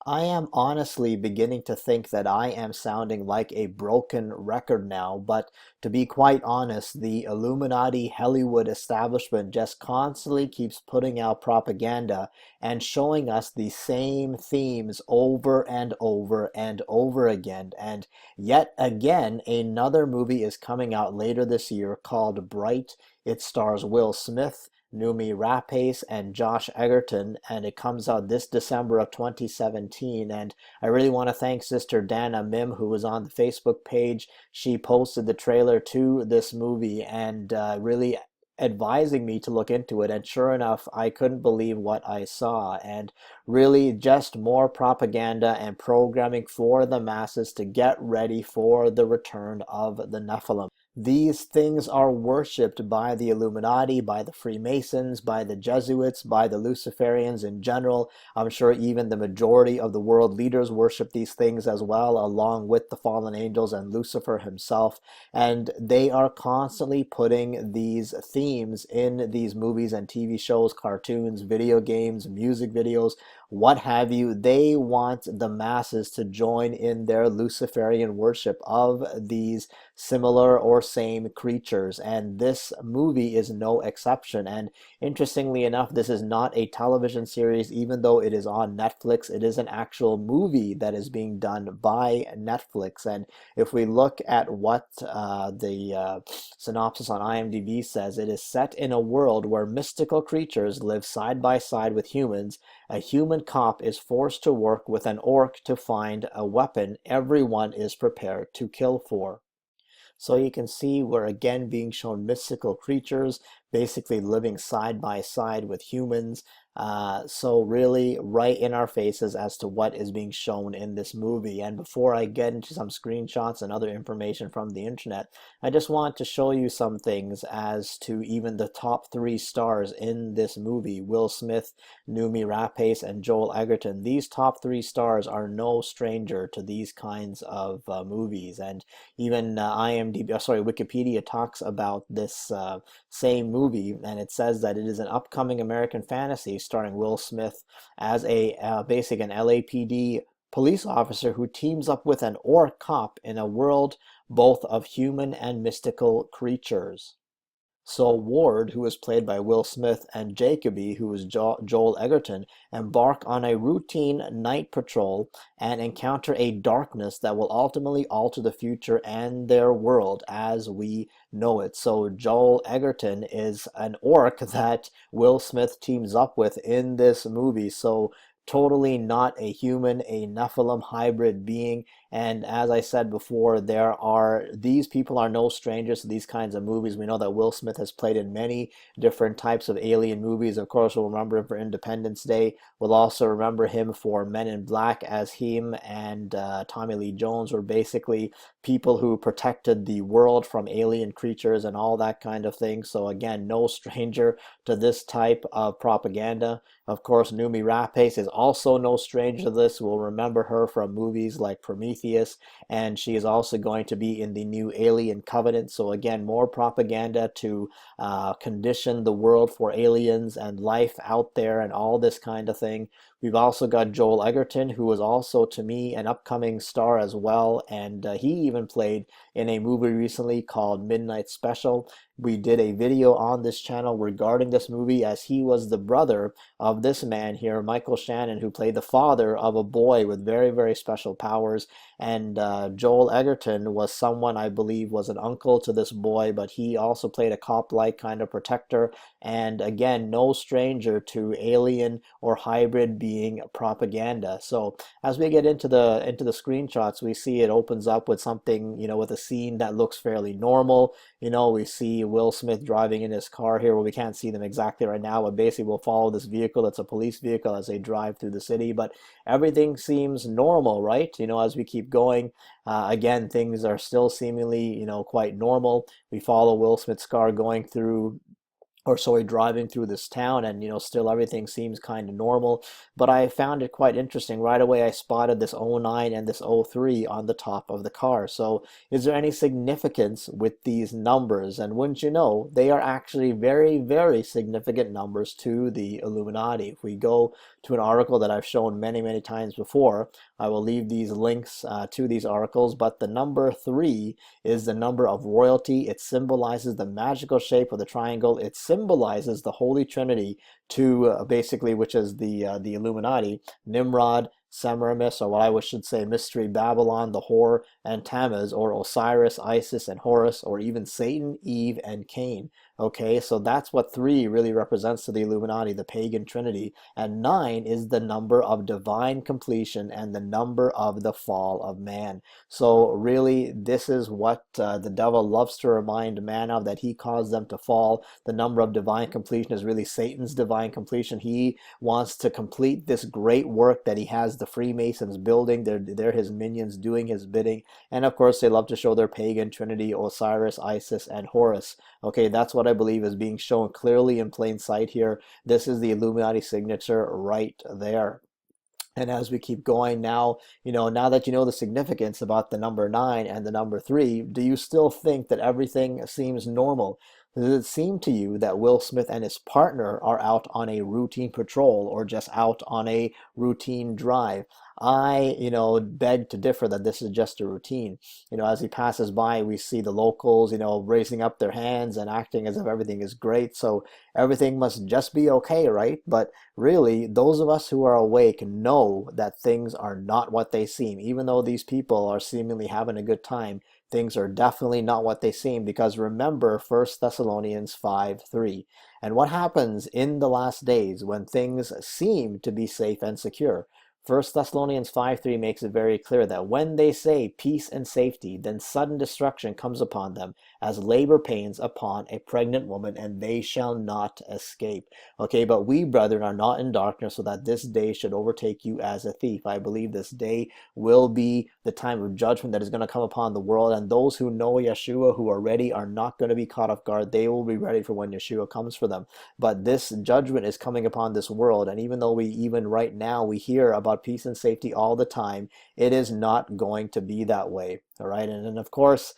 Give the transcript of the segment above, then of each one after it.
I am honestly beginning to think that I am sounding like a broken record now, but to be quite honest, the Illuminati Hollywood establishment just constantly keeps putting out propaganda and showing us the same themes over and over and over again. And yet again, another movie is coming out later this year called Bright. It stars Will Smith, Numi Rapace, and Josh Egerton, and it comes out this December of 2017. And I really want to thank Sister Dana Mim, who was on the Facebook page. She posted the trailer to this movie and really advising me to look into it. And sure enough, I couldn't believe what I saw. And really, just more propaganda and programming for the masses to get ready for the return of the Nephilim. These things are worshipped by the Illuminati, by the Freemasons, by the Jesuits, by the Luciferians in general. I'm sure even the majority of the world leaders worship these things as well, along with the fallen angels and Lucifer himself. And they are constantly putting these themes in these movies and TV shows, cartoons, video games, music videos, what have you. They want the masses to join in their Luciferian worship of these similar or same creatures, and this movie is no exception. And interestingly enough, this is not a television series, even though it is on Netflix. It is an actual movie that is being done by Netflix. And if we look at what the synopsis on IMDb says, it is set in a world where mystical creatures live side by side with humans. A human cop is forced to work with an orc to find a weapon everyone is prepared to kill for. So you can see we're again being shown mystical creatures basically living side by side with humans. So really right in our faces as to what is being shown in this movie. And before I get into some screenshots and other information from the internet, I just want to show you some things as to even the top three stars in this movie: Will Smith, Numi Rapace, and Joel Egerton. These top three stars are no stranger to these kinds of movies. And even Wikipedia talks about this same movie, and it says that it is an upcoming American fantasy starring Will Smith as an LAPD police officer who teams up with an orc cop in a world both of human and mystical creatures. So Ward, who is played by Will Smith, and Jacoby, who is Joel Egerton, embark on a routine night patrol and encounter a darkness that will ultimately alter the future and their world as we know it. So Joel Egerton is an orc that Will Smith teams up with in this movie. So totally not a human, a Nephilim hybrid being. And as I said before, these people are no strangers to these kinds of movies. We know that Will Smith has played in many different types of alien movies. Of course, we'll remember him for Independence Day. We'll also remember him for Men in Black, as him and Tommy Lee Jones were basically people who protected the world from alien creatures and all that kind of thing. So again, no stranger to this type of propaganda. Of course, Numi Rapace is also no stranger to this. We'll remember her from movies like Prometheus, and she is also going to be in the new Alien Covenant. So again, more propaganda to condition the world for aliens and life out there and all this kind of thing. We've also got Joel Egerton, who is also, to me, an upcoming star as well, and he even played in a movie recently called Midnight Special. We did a video on this channel regarding this movie, as he was the brother of this man here, Michael Shannon, who played the father of a boy with very, very special powers. And Joel Egerton was someone I believe was an uncle to this boy, but he also played a cop-like kind of protector. And again, no stranger to alien or hybrid being propaganda. So as we get into the screenshots, we see it opens up with something, with a scene that looks fairly normal. We see Will Smith driving in his car here. Well, we can't see them exactly right now, but basically we'll follow this vehicle. It's a police vehicle as they drive through the city, but everything seems normal, right? As we keep going, again, things are still seemingly, quite normal. We follow Will Smith's car going through or sorry, driving through this town, and still everything seems kind of normal. But I found it quite interesting. Right away I spotted this '09 and this '03 on the top of the car. So is there any significance with these numbers? And wouldn't you know, they are actually very, very significant numbers to the Illuminati. If we go to an article that I've shown many, many times before, I will leave these links to these articles. But the number 3 is the number of royalty. It symbolizes the magical shape of the triangle. It symbolizes the Holy Trinity, to basically, which is the Illuminati: Nimrod, Semiramis, or what I should say, Mystery Babylon, the whore, and Tammuz, or Osiris, Isis, and Horus, or even Satan, Eve, and Cain. Okay, so that's what 3 really represents to the Illuminati, the pagan trinity. And 9 is the number of divine completion and the number of the fall of man. So really, this is what the devil loves to remind man of, that he caused them to fall. The number of divine completion is really Satan's divine completion. He wants to complete this great work that he has the Freemasons building. They're his minions doing his bidding. And of course, they love to show their pagan trinity: Osiris, Isis, and Horus. Okay, that's what I believe is being shown clearly in plain sight here. This is the Illuminati signature right there. And as we keep going now, now that you know the significance about the number 9 and the number 3, do you still think that everything seems normal? Does it seem to you that Will Smith and his partner are out on a routine patrol, or just out on a routine drive? I, beg to differ that this is just a routine. As he passes by, we see the locals, raising up their hands and acting as if everything is great. So everything must just be okay, right? But really, those of us who are awake know that things are not what they seem. Even though these people are seemingly having a good time, things are definitely not what they seem, because remember 1 Thessalonians 5:3. And what happens in the last days when things seem to be safe and secure? 1 Thessalonians 5:3 makes it very clear that when they say peace and safety, then sudden destruction comes upon them, as labor pains upon a pregnant woman, and they shall not escape. Okay, but we, brethren, are not in darkness, so that this day should overtake you as a thief. I believe this day will be the time of judgment that is going to come upon the world, and those who know Yeshua, who are ready, are not going to be caught off guard. They will be ready for when Yeshua comes for them. But this judgment is coming upon this world, and even though even right now we hear about peace and safety all the time, it is not going to be that way. All right, and then of course,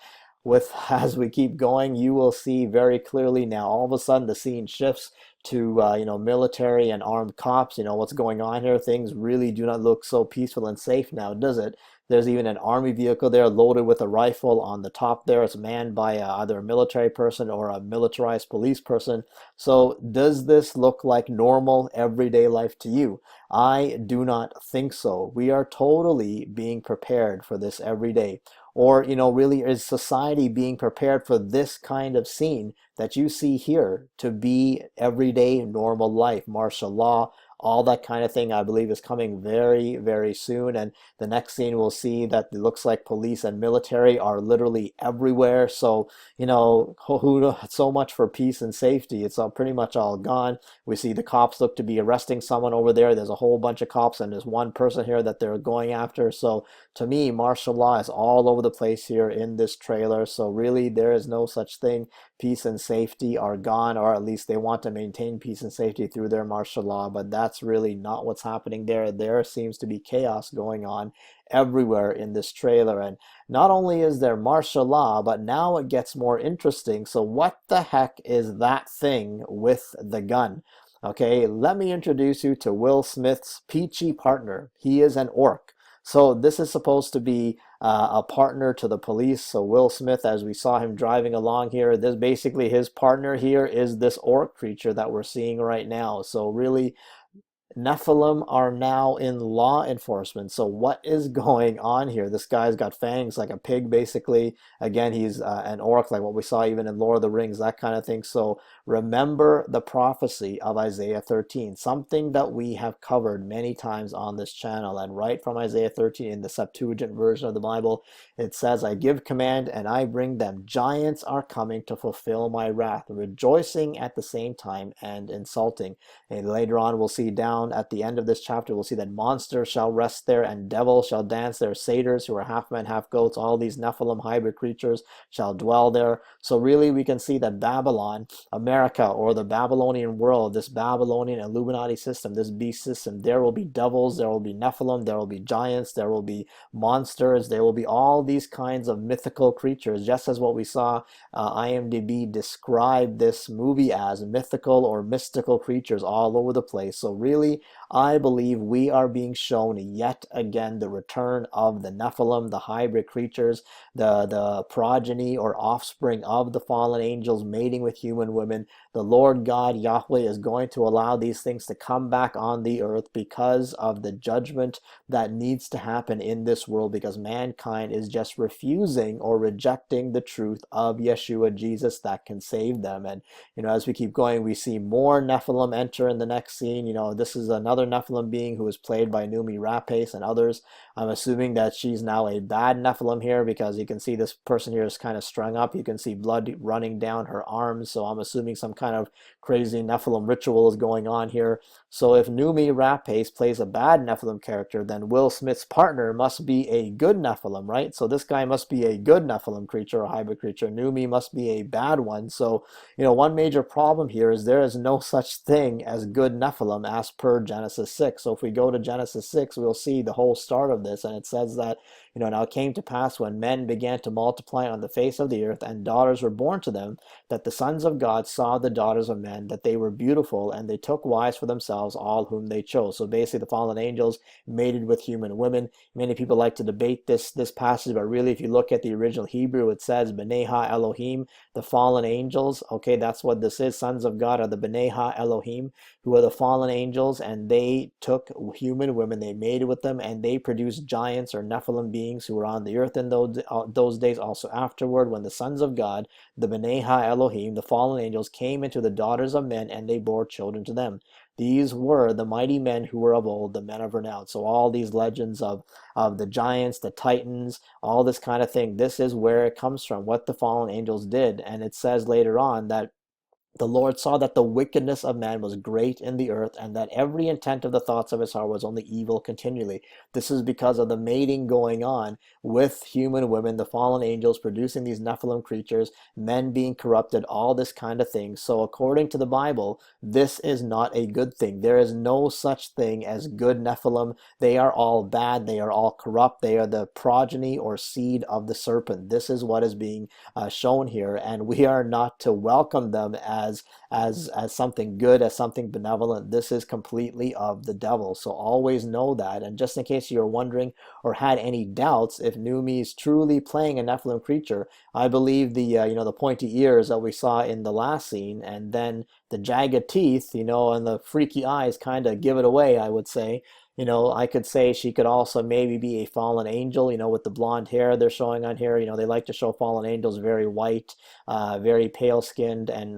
as we keep going, you will see very clearly now. All of a sudden, the scene shifts to military and armed cops. What's going on here? Things really do not look so peaceful and safe now, does it? There's even an army vehicle there loaded with a rifle on the top there. It's manned by either a military person or a militarized police person. So does this look like normal everyday life to you? I do not think so. We are totally being prepared for this every day. Or, really, is society being prepared for this kind of scene that you see here to be everyday normal life? Martial law, all that kind of thing, I believe, is coming very, very soon. And the next scene, we'll see that it looks like police and military are literally everywhere. So, so much for peace and safety. It's pretty much all gone. We see the cops look to be arresting someone over there. There's a whole bunch of cops, and there's one person here that they're going after. So to me, martial law is all over the place here in this trailer. So really, there is no such thing. Peace and safety are gone, or at least they want to maintain peace and safety through their martial law, but that's really not what's happening there. There seems to be chaos going on everywhere in this trailer. And not only is there martial law, but now it gets more interesting. So what the heck is that thing with the gun? Okay, let me introduce you to Will Smith's peachy partner. He is an orc. So this is supposed to be a partner to the police. So Will Smith, as we saw him driving along here, this basically his partner here is this orc creature that we're seeing right now. So really, Nephilim are now in law enforcement. So what is going on here? This guy's got fangs like a pig, basically. Again, he's an orc, like what we saw even in Lord of the Rings, that kind of thing. So remember the prophecy of Isaiah 13, something that we have covered many times on this channel. And right from Isaiah 13 in the Septuagint version of the Bible, it says, I give command and I bring them. Giants are coming to fulfill my wrath, rejoicing at the same time and insulting. And later on, we'll see down down at the end of this chapter, we'll see that monsters shall rest there and devils shall dance there. Satyrs, who are half men, half goats, all these Nephilim hybrid creatures shall dwell there. So really we can see that Babylon, America, or the Babylonian world, this Babylonian Illuminati system, this beast system, there will be devils, there will be Nephilim, there will be giants, there will be monsters, there will be all these kinds of mythical creatures, just as what we saw IMDb describe this movie as, mythical or mystical creatures all over the place. So really, I believe we are being shown yet again the return of the Nephilim, the hybrid creatures, the progeny or offspring of the fallen angels mating with human women. The Lord God, Yahweh, is going to allow these things to come back on the earth because of the judgment that needs to happen in this world, because mankind is just refusing or rejecting the truth of Yeshua, Jesus, that can save them. And as we keep going, we see more Nephilim enter in the next scene. This is another Nephilim being who is played by Noomi Rapace and others. I'm assuming that she's now a bad Nephilim here, because you can see this person here is kind of strung up. You can see blood running down her arms, so I'm assuming some kind of crazy Nephilim ritual is going on here. So if Noomi Rapace plays a bad Nephilim character, then Will Smith's partner must be a good Nephilim, right? So this guy must be a good Nephilim creature or hybrid creature. Noomi must be a bad one. So, one major problem here is there is no such thing as good Nephilim as per Genesis 6. So if we go to Genesis 6, we'll see the whole start of this, and it says that, now it came to pass when men began to multiply on the face of the earth, and daughters were born to them, that the sons of God saw the daughters of men, that they were beautiful, and they took wives for themselves, all whom they chose. So basically the fallen angels mated with human women. Many people like to debate this passage, but really if you look at the original Hebrew, it says B'nai Ha Elohim, the fallen angels. Okay, that's what this is. Sons of God are the B'nai Ha Elohim, who are the fallen angels, and they took human women, they mated with them, and they produced giants or Nephilim beings who were on the earth in those days. Also afterward, when the sons of God, the B'nai Ha Elohim, the fallen angels, came into the daughters of men, and they bore children to them. These were the mighty men who were of old, the men of renown. So all these legends of the giants, the titans, all this kind of thing, this is where it comes from, what the fallen angels did. And it says later on that the Lord saw that the wickedness of man was great in the earth, and that every intent of the thoughts of his heart was only evil continually. This is because of the mating going on with human women, the fallen angels producing these Nephilim creatures, men being corrupted, all this kind of thing. So according to the Bible, this is not a good thing. There is no such thing as good Nephilim. They are all bad. They are all corrupt. They are the progeny or seed of the serpent. This is what is being shown here, and we are not to welcome them as something good, as something benevolent. This is completely of the devil. So always know that. And just in case you're wondering or had any doubts if Noomi is truly playing a Nephilim creature, I believe the the pointy ears that we saw in the last scene, and then the jagged teeth, and the freaky eyes kind of give it away, I would say. I could say she could also maybe be a fallen angel, with the blonde hair they're showing on here. They like to show fallen angels very white, very pale skinned, and,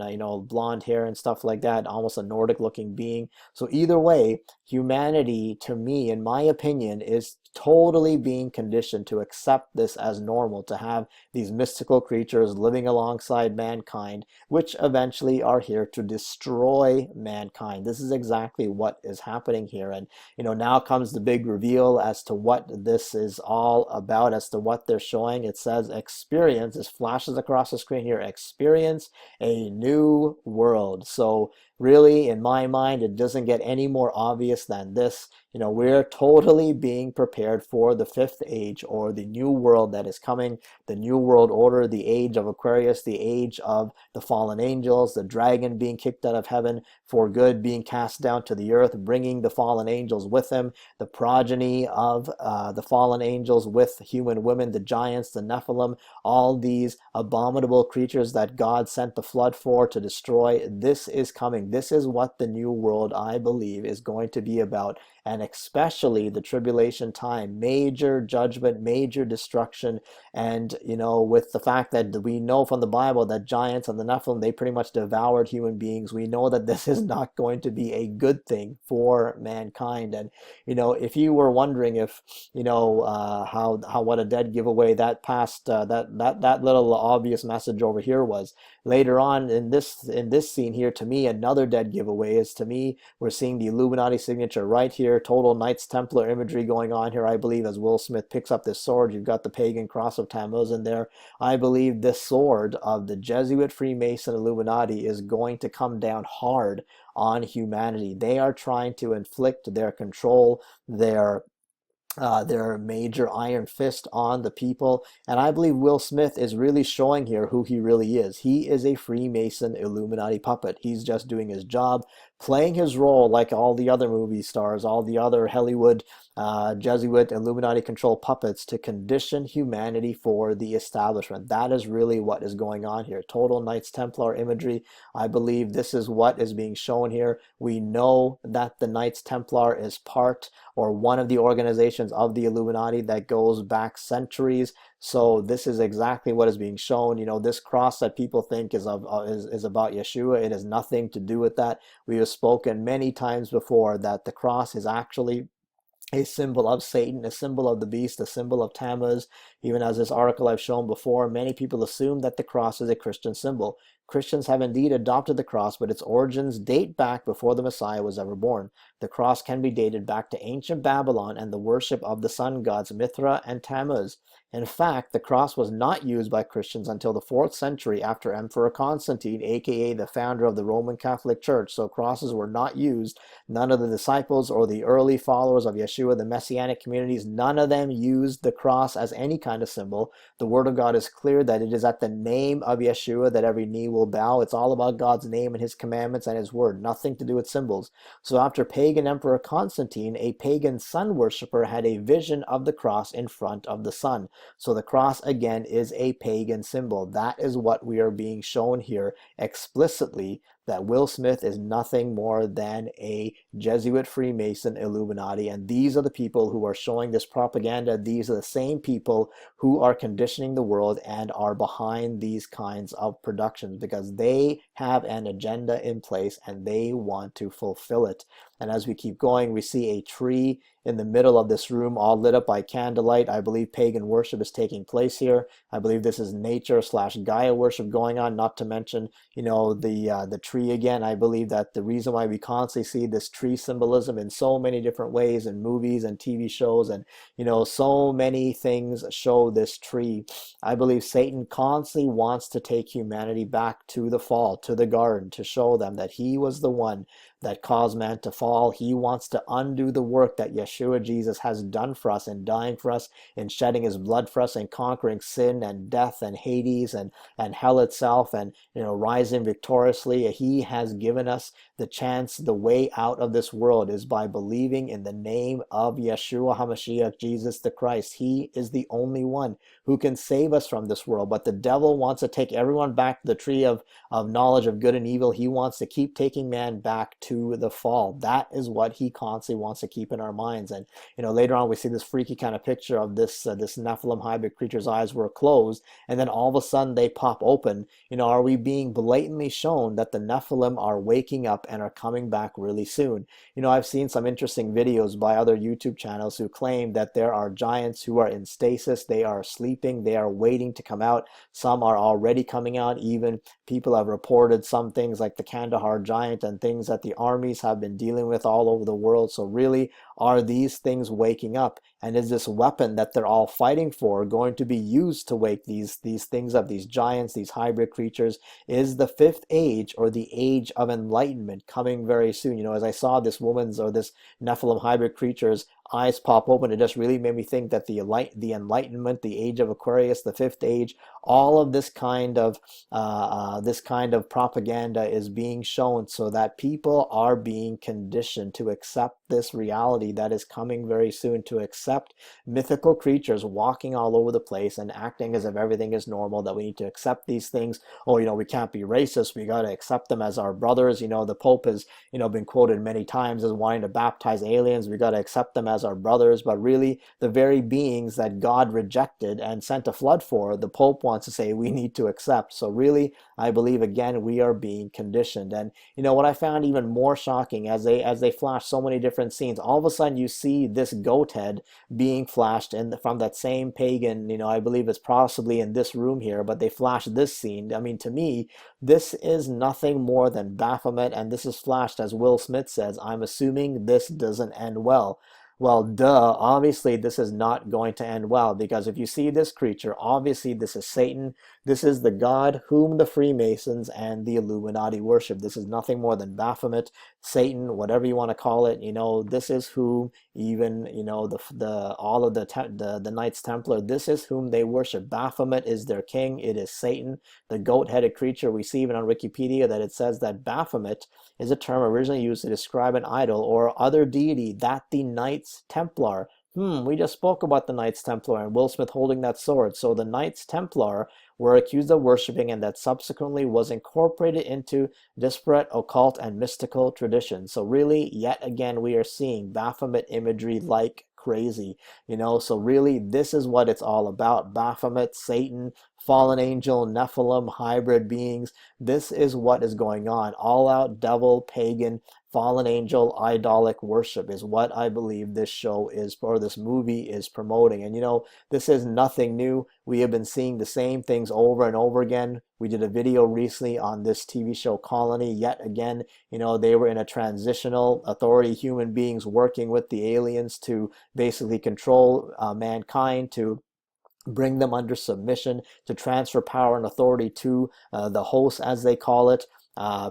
blonde hair and stuff like that, almost a Nordic looking being. So either way, humanity, to me, in my opinion, is totally being conditioned to accept this as normal, to have these mystical creatures living alongside mankind, which eventually are here to destroy mankind. This is exactly what is happening here. And, now comes the big reveal as to what this is all about, as to what they're showing. It says experience, this flashes across the screen here, experience a new world. So really, in my mind, it doesn't get any more obvious than this. We're totally being prepared for the fifth age, or the new world that is coming, the new world order, the age of Aquarius, the age of the fallen angels, the dragon being kicked out of heaven for good, being cast down to the earth, bringing the fallen angels with him, the progeny of the fallen angels with human women, the giants, the Nephilim, all these abominable creatures that God sent the flood for to destroy. This is coming. This is what the new world, I believe, is going to be about. and especially the tribulation time, major judgment, major destruction. And, with the fact that we know from the Bible that giants and the Nephilim, they pretty much devoured human beings, we know that this is not going to be a good thing for mankind. And, if you were wondering if, how what a dead giveaway that past, that little obvious message over here was, later on in this scene here, to me, another dead giveaway is, to me, we're seeing the Illuminati signature right here, total Knights Templar imagery going on here. I believe as Will Smith picks up this sword, you've got the pagan cross of Tammuz in there. I believe this sword of the Jesuit Freemason Illuminati is going to come down hard on humanity. They are trying to inflict their control, their major iron fist on the people. And I believe Will Smith is really showing here who he really is. He is a Freemason Illuminati puppet. He's just doing his job, playing his role like all the other movie stars, all the other Hollywood Jesuit Illuminati controlled puppets, to condition humanity for the establishment. That is really what is going on here. Total Knights Templar imagery. I believe this is what is being shown here. We know that the Knights Templar is part or one of the organizations of the Illuminati that goes back centuries. So this is exactly what is being shown. This cross that people think is about Yeshua, it has nothing to do with that. We have spoken many times before that the cross is actually a symbol of Satan, a symbol of the beast, a symbol of Tammuz. Even as this article I've shown before, many people assume that the cross is a Christian symbol. Christians have indeed adopted the cross, but its origins date back before the Messiah was ever born. The cross can be dated back to ancient Babylon and the worship of the sun gods Mithra and Tammuz. In fact, the cross was not used by Christians until the 4th century after Emperor Constantine, aka the founder of the Roman Catholic Church. So crosses were not used. None of the disciples or the early followers of Yeshua, the Messianic communities, none of them used the cross as any kind of symbol. The Word of God is clear that it is at the name of Yeshua that every knee will bow. It's all about God's name and His commandments and His Word, nothing to do with symbols. So after pagan Emperor Constantine, a pagan sun worshiper had a vision of the cross in front of the sun. So the cross, again, is a pagan symbol. That is what we are being shown here explicitly, that Will Smith is nothing more than a Jesuit Freemason Illuminati. And these are the people who are showing this propaganda. These are the same people who are conditioning the world and are behind these kinds of productions, because they have an agenda in place and they want to fulfill it. And as we keep going, we see a tree in the middle of this room, all lit up by candlelight. I believe pagan worship is taking place here. I believe this is nature / Gaia worship going on, not to mention, the tree again. I believe that the reason why we constantly see this tree symbolism in so many different ways in movies and TV shows, and, so many things show this tree. I believe Satan constantly wants to take humanity back to the fall, to the garden, to show them that he was the one that caused man to fall. He wants to undo the work that Yeshua Jesus has done for us in dying for us, in shedding his blood for us, and conquering sin and death and Hades and hell itself, and rising victoriously. He has given us the chance. The way out of this world is by believing in the name of Yeshua HaMashiach, Jesus the Christ. He is the only one who can save us from this world. But the devil wants to take everyone back to the tree of knowledge of good and evil. He wants to keep taking man back to the fall. That is what he constantly wants to keep in our minds. And later on we see this freaky kind of picture of this Nephilim hybrid creature's eyes were closed, and then all of a sudden they pop open. Are we being blatantly shown that the Nephilim are waking up and are coming back really soon? I've seen some interesting videos by other YouTube channels who claim that there are giants who are in stasis. They are sleeping. They are waiting to come out. Some are already coming out. Even people have reported some things like the Kandahar giant and things that the armies have been dealing with all over the world. So really, are these things waking up? And is this weapon that they're all fighting for going to be used to wake these things up, these giants, these hybrid creatures? Is the 5th age, or the age of enlightenment, coming very soon? As I saw this woman's, or this Nephilim hybrid creature's eyes pop open, it just really made me think that the enlightenment, the age of Aquarius, the 5th age, all of this kind of propaganda is being shown so that people are being conditioned to accept this reality that is coming very soon, to accept mythical creatures walking all over the place and acting as if everything is normal, that we need to accept these things. Oh, we can't be racist. We got to accept them as our brothers. The Pope has, been quoted many times as wanting to baptize aliens. We got to accept them as our brothers. But really, the very beings that God rejected and sent a flood for, the Pope wants to say we need to accept. So really, I believe, again, we are being conditioned. And what I found even more shocking, as they flash so many different scenes, all of a sudden you see this goat head being flashed from that same pagan, I believe it's possibly in this room here, but they flash this scene. I mean, to me, this is nothing more than Baphomet, and this is flashed, as Will Smith says, I'm assuming this doesn't end well. Well, duh, obviously this is not going to end well, because if you see this creature, obviously this is Satan. This is the God whom the Freemasons and the Illuminati worship. This is nothing more than Baphomet, Satan, whatever you want to call it. This is whom even, all of the Knights Templar, this is whom they worship. Baphomet is their king. It is Satan, the goat-headed creature. We see even on Wikipedia that it says that Baphomet is a term originally used to describe an idol or other deity that the Knights Templar. We just spoke about the Knights Templar and Will Smith holding that sword. So the Knights Templar were accused of worshiping, and that subsequently was incorporated into disparate occult and mystical traditions. So really, yet again, we are seeing Baphomet imagery like crazy. So really, this is what it's all about. Baphomet, Satan, fallen angel, Nephilim, hybrid beings. This is what is going on. All out devil, pagan, fallen angel, idolic worship is what I believe this show is, or this movie is promoting. And this is nothing new. We have been seeing the same things over and over again. We did a video recently on this TV show Colony. Yet again, they were in a transitional authority, human beings working with the aliens to basically control mankind, to bring them under submission, to transfer power and authority to the host, as they call it.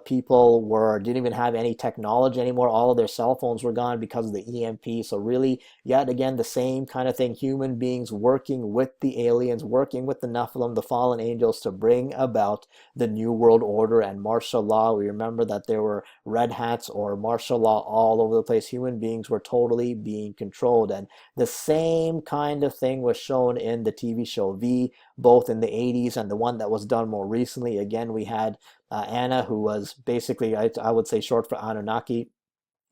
People didn't even have any technology anymore. All of their cell phones were gone because of the EMP. So really, yet again, the same kind of thing. Human beings working with the aliens, working with the Nephilim, the fallen angels, to bring about the New World Order and martial law. We remember that there were red hats or martial law all over the place. Human beings were totally being controlled. And the same kind of thing was shown in the TV show V, both in the 80s and the one that was done more recently. Again, we had Anna, who was basically, I would say, short for Anunnaki.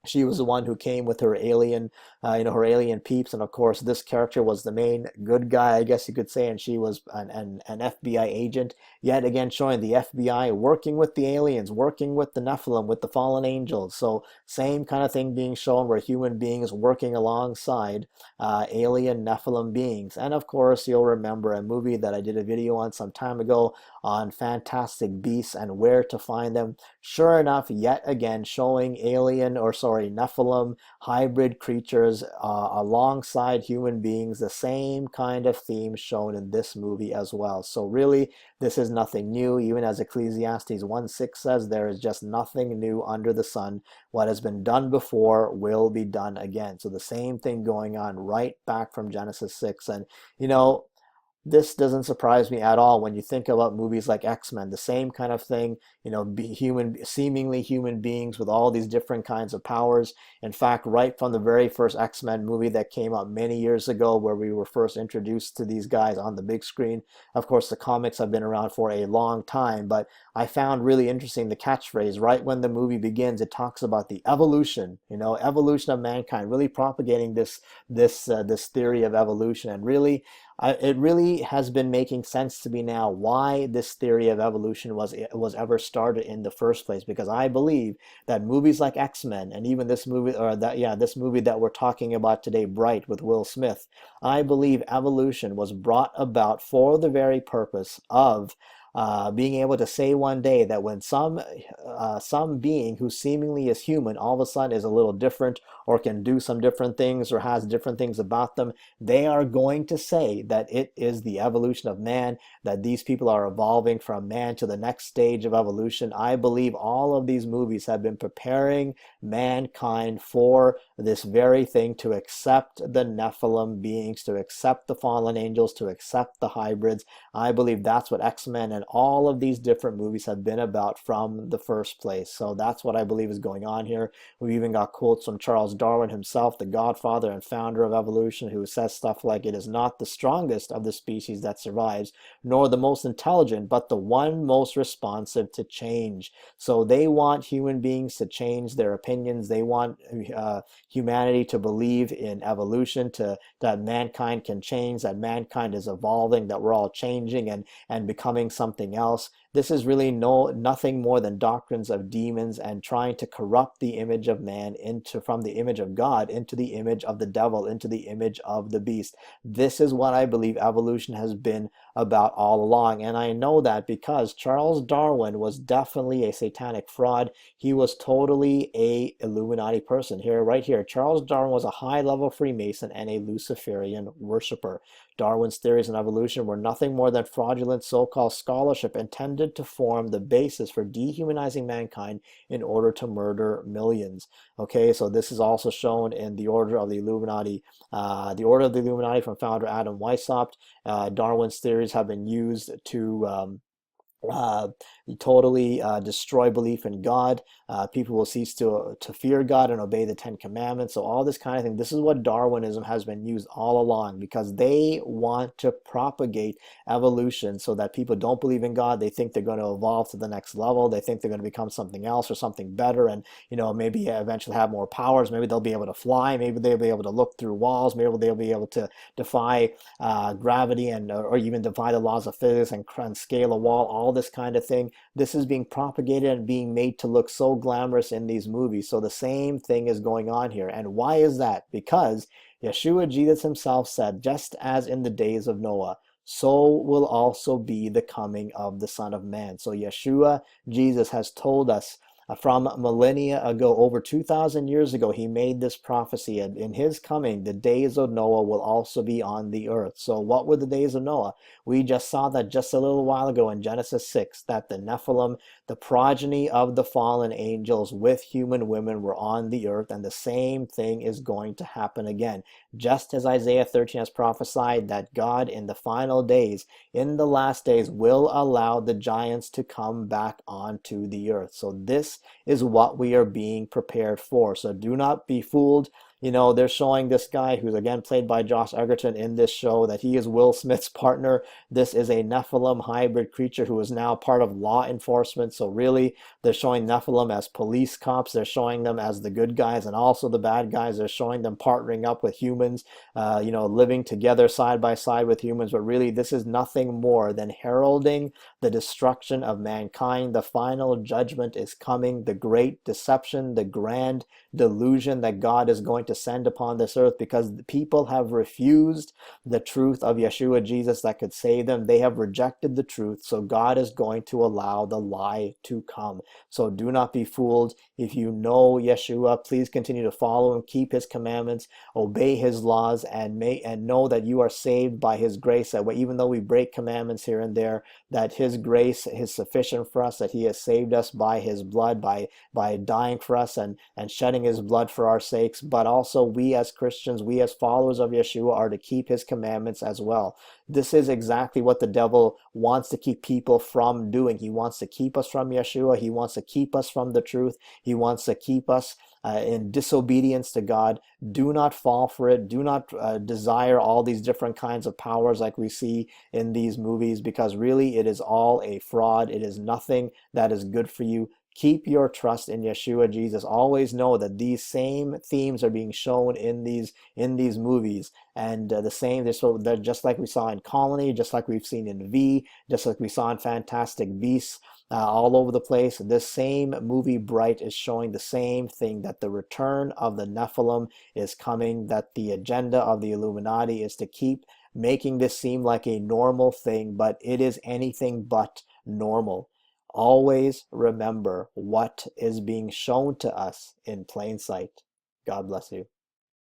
She was the one who came with her alien, her alien peeps, and of course, this character was the main good guy, I guess you could say, and she was an FBI agent. Yet again, showing the FBI working with the aliens, working with the Nephilim, with the fallen angels. So same kind of thing being shown, where human beings working alongside alien Nephilim beings. And of course, you'll remember a movie that I did a video on some time ago on fantastic beasts and where to find them. Sure enough, yet again, showing Nephilim hybrid creatures alongside human beings, the same kind of theme shown in this movie as well. So really, this is nothing new. Even as Ecclesiastes 1:6 says, there is just nothing new under the sun. What has been done before will be done again. So the same thing going on right back from Genesis 6. And this doesn't surprise me at all when you think about movies like X-Men. The same kind of thing, seemingly human beings with all these different kinds of powers. In fact, right from the very first X-Men movie that came out many years ago, where we were first introduced to these guys on the big screen. Of course, the comics have been around for a long time, but I found really interesting the catchphrase right when the movie begins. It talks about the evolution, evolution of mankind, really propagating this theory of evolution. And really, it really has been making sense to me now why this theory of evolution was ever started in the first place, because I believe that movies like X-Men and even this movie, this movie that we're talking about today, Bright, with Will Smith, I believe evolution was brought about for the very purpose of being able to say one day that when some being who seemingly is human all of a sudden is a little different, or can do some different things, or has different things about them, they are going to say that it is the evolution of man, that these people are evolving from man to the next stage of evolution. I believe all of these movies have been preparing mankind for this very thing, to accept the Nephilim beings, to accept the fallen angels, to accept the hybrids. I believe that's what X-Men and than all of these different movies have been about from the first place. So that's what I believe is going on here. We even got quotes from Charles Darwin himself, the godfather and founder of evolution, who says stuff like, "It is not the strongest of the species that survives, nor the most intelligent, but the one most responsive to change." So they want human beings to change their opinions. They want humanity to believe in evolution, that mankind can change, that mankind is evolving, that we're all changing and becoming something else. This is really nothing more than doctrines of demons and trying to corrupt the image of man from the image of God into the image of the devil, into the image of the beast. This is what I believe evolution has been about all along. And I know that because Charles Darwin was definitely a satanic fraud. He was totally a Illuminati person. Right here, Charles Darwin was a high-level Freemason and a Luciferian worshiper. Darwin's theories on evolution were nothing more than fraudulent so-called scholarship intended to form the basis for dehumanizing mankind in order to murder millions. Okay, so this is also shown in the Order of the Illuminati. The Order of the Illuminati from founder Adam Weishaupt. Darwin's theories have been used to uh, totally destroy belief in God. People will cease to fear God and obey the Ten Commandments. So all this kind of thing. This is what Darwinism has been used all along, because they want to propagate evolution so that people don't believe in God. They think they're going to evolve to the next level. They think they're going to become something else or something better, and maybe eventually have more powers. Maybe they'll be able to fly. Maybe they'll be able to look through walls. Maybe they'll be able to defy gravity or even defy the laws of physics and scale a wall. All this kind of thing. This is being propagated and being made to look so glamorous in these movies. So the same thing is going on here. And why is that? Because Yeshua Jesus himself said, just as in the days of Noah, so will also be the coming of the Son of Man. So Yeshua Jesus has told us from millennia ago, over 2,000 years ago, he made this prophecy, and in his coming, the days of Noah will also be on the earth. So what were the days of Noah? We just saw that just a little while ago in Genesis 6, that the Nephilim, the progeny of the fallen angels with human women, were on the earth, and the same thing is going to happen again. Just as Isaiah 13 has prophesied that God in the final days, in the last days, will allow the giants to come back onto the earth. So this is what we are being prepared for. So do not be fooled. They're showing this guy, who's again played by Josh Egerton in this show, that he is Will Smith's partner. This is a Nephilim hybrid creature who is now part of law enforcement. So really, they're showing Nephilim as police cops. They're showing them as the good guys and also the bad guys. They're showing them partnering up with humans, living together side by side with humans. But really, this is nothing more than heralding the destruction of mankind. The final judgment is coming. The great deception, the grand delusion that God is going to send upon this earth, because the people have refused the truth of Yeshua Jesus that could save them. They have rejected the truth, so God is going to allow the lie to come. So do not be fooled. If you know Yeshua, please continue to follow him, keep his commandments, obey his laws, and know that you are saved by his grace, that even though we break commandments here and there, that his grace is sufficient for us, that he has saved us by his blood, by dying for us and shedding his blood for our sakes. But also we as Christians, we as followers of Yeshua, are to keep his commandments as well. This is exactly what the devil wants to keep people from doing. He wants to keep us from Yeshua. He wants to keep us from the truth. He wants to keep us in disobedience to God. Do not fall for it. Do not desire all these different kinds of powers like we see in these movies, because really it is all a fraud. It is nothing that is good for you. Keep your trust in Yeshua Jesus. Always know that these same themes are being shown in these movies, and the same. They're just like we saw in Colony, just like we've seen in V, just like we saw in Fantastic Beasts, all over the place. This same movie, Bright, is showing the same thing, that the return of the Nephilim is coming, that the agenda of the Illuminati is to keep making this seem like a normal thing, but it is anything but normal. Always remember what is being shown to us in plain sight. God bless you.